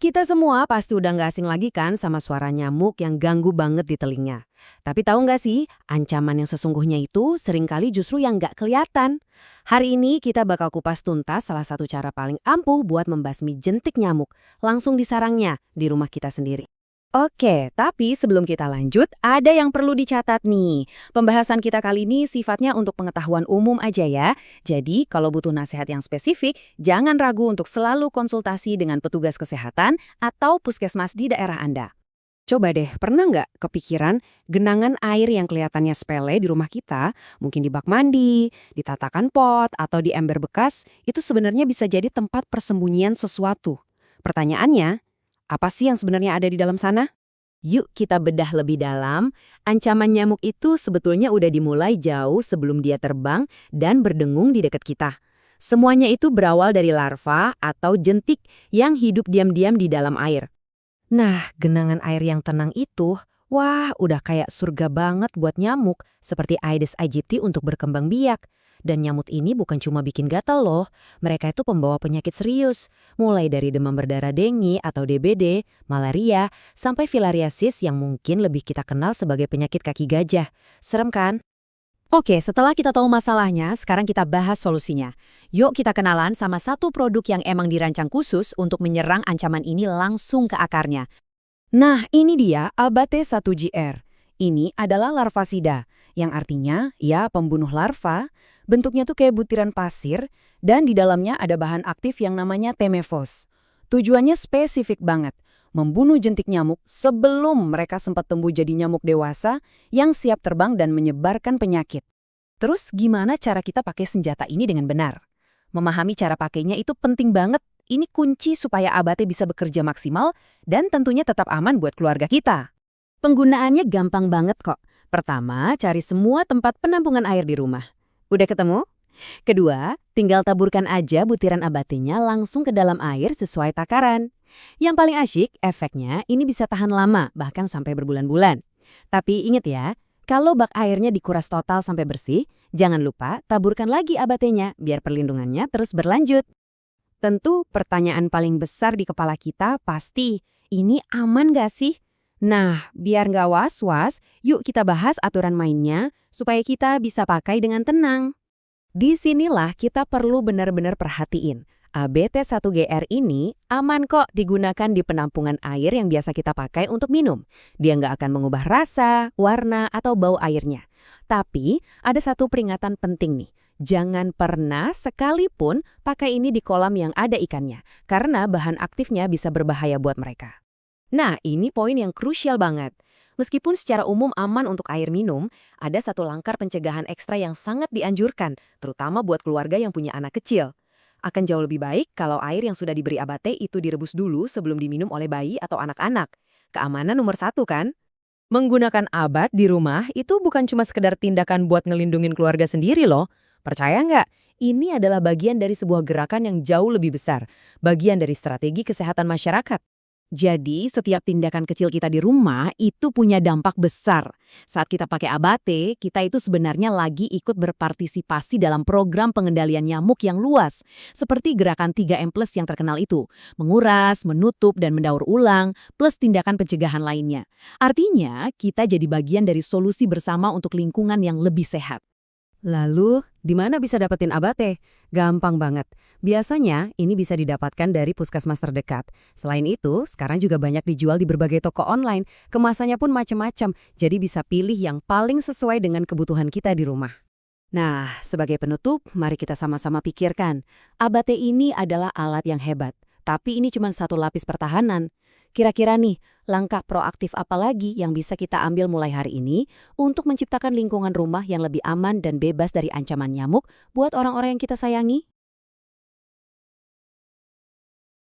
Kita semua pasti udah nggak asing lagi kan sama suara nyamuk yang ganggu banget di telinga. Tapi tahu nggak sih, ancaman yang sesungguhnya itu seringkali justru yang nggak kelihatan. Hari ini kita bakal kupas tuntas salah satu cara paling ampuh buat membasmi jentik nyamuk langsung di sarangnya di rumah kita sendiri. Oke, tapi sebelum kita lanjut, ada yang perlu dicatat nih. Pembahasan kita kali ini sifatnya untuk pengetahuan umum aja ya. Jadi, kalau butuh nasihat yang spesifik, jangan ragu untuk selalu konsultasi dengan petugas kesehatan atau puskesmas di daerah Anda. Coba deh, pernah nggak kepikiran genangan air yang kelihatannya sepele di rumah kita, mungkin di bak mandi, di tatakan pot, atau di ember bekas, itu sebenarnya bisa jadi tempat persembunyian sesuatu. Pertanyaannya, apa sih yang sebenarnya ada di dalam sana? Yuk kita bedah lebih dalam. Ancaman nyamuk itu sebetulnya udah dimulai jauh sebelum dia terbang dan berdengung di dekat kita. Semuanya itu berawal dari larva atau jentik yang hidup diam-diam di dalam air. Nah, genangan air yang tenang itu, wah udah kayak surga banget buat nyamuk, seperti Aedes aegypti untuk berkembang biak. Dan nyamuk ini bukan cuma bikin gatal loh, mereka itu pembawa penyakit serius. Mulai dari demam berdarah dengue atau DBD, malaria, sampai filariasis yang mungkin lebih kita kenal sebagai penyakit kaki gajah. Serem kan? Oke, setelah kita tahu masalahnya, sekarang kita bahas solusinya. Yuk kita kenalan sama satu produk yang emang dirancang khusus untuk menyerang ancaman ini langsung ke akarnya. Nah, ini dia Abate 1GR. Ini adalah larvasida, yang artinya ya pembunuh larva. Bentuknya tuh kayak butiran pasir, dan di dalamnya ada bahan aktif yang namanya temefos. Tujuannya spesifik banget, membunuh jentik nyamuk sebelum mereka sempat tumbuh jadi nyamuk dewasa yang siap terbang dan menyebarkan penyakit. Terus gimana cara kita pakai senjata ini dengan benar? Memahami cara pakainya itu penting banget. Ini kunci supaya Abate bisa bekerja maksimal dan tentunya tetap aman buat keluarga kita. Penggunaannya gampang banget kok. Pertama, cari semua tempat penampungan air di rumah. Udah ketemu? Kedua, tinggal taburkan aja butiran abatenya langsung ke dalam air sesuai takaran. Yang paling asyik, efeknya ini bisa tahan lama, bahkan sampai berbulan-bulan. Tapi ingat ya, kalau bak airnya dikuras total sampai bersih, jangan lupa taburkan lagi abatenya biar perlindungannya terus berlanjut. Tentu pertanyaan paling besar di kepala kita pasti, ini aman gak sih? Nah, biar nggak was-was, yuk kita bahas aturan mainnya supaya kita bisa pakai dengan tenang. Di sinilah kita perlu benar-benar perhatiin. ABT1GR ini aman kok digunakan di penampungan air yang biasa kita pakai untuk minum. Dia nggak akan mengubah rasa, warna, atau bau airnya. Tapi ada satu peringatan penting nih. Jangan pernah sekalipun pakai ini di kolam yang ada ikannya, karena bahan aktifnya bisa berbahaya buat mereka. Nah, ini poin yang krusial banget. Meskipun secara umum aman untuk air minum, ada satu langkah pencegahan ekstra yang sangat dianjurkan, terutama buat keluarga yang punya anak kecil. Akan jauh lebih baik kalau air yang sudah diberi Abate itu direbus dulu sebelum diminum oleh bayi atau anak-anak. Keamanan nomor satu kan? Menggunakan abat di rumah itu bukan cuma sekedar tindakan buat ngelindungin keluarga sendiri loh. Percaya nggak? Ini adalah bagian dari sebuah gerakan yang jauh lebih besar. Bagian dari strategi kesehatan masyarakat. Jadi, setiap tindakan kecil kita di rumah itu punya dampak besar. Saat kita pakai Abate, kita itu sebenarnya lagi ikut berpartisipasi dalam program pengendalian nyamuk yang luas. Seperti gerakan 3M+ yang terkenal itu. Menguras, menutup, dan mendaur ulang, plus tindakan pencegahan lainnya. Artinya, kita jadi bagian dari solusi bersama untuk lingkungan yang lebih sehat. Lalu, di mana bisa dapetin Abate? Gampang banget. Biasanya, ini bisa didapatkan dari puskesmas terdekat. Selain itu, sekarang juga banyak dijual di berbagai toko online. Kemasannya pun macam-macam, jadi bisa pilih yang paling sesuai dengan kebutuhan kita di rumah. Nah, sebagai penutup, mari kita sama-sama pikirkan. Abate ini adalah alat yang hebat, tapi ini cuma satu lapis pertahanan. Kira-kira nih, langkah proaktif apa lagi yang bisa kita ambil mulai hari ini untuk menciptakan lingkungan rumah yang lebih aman dan bebas dari ancaman nyamuk buat orang-orang yang kita sayangi?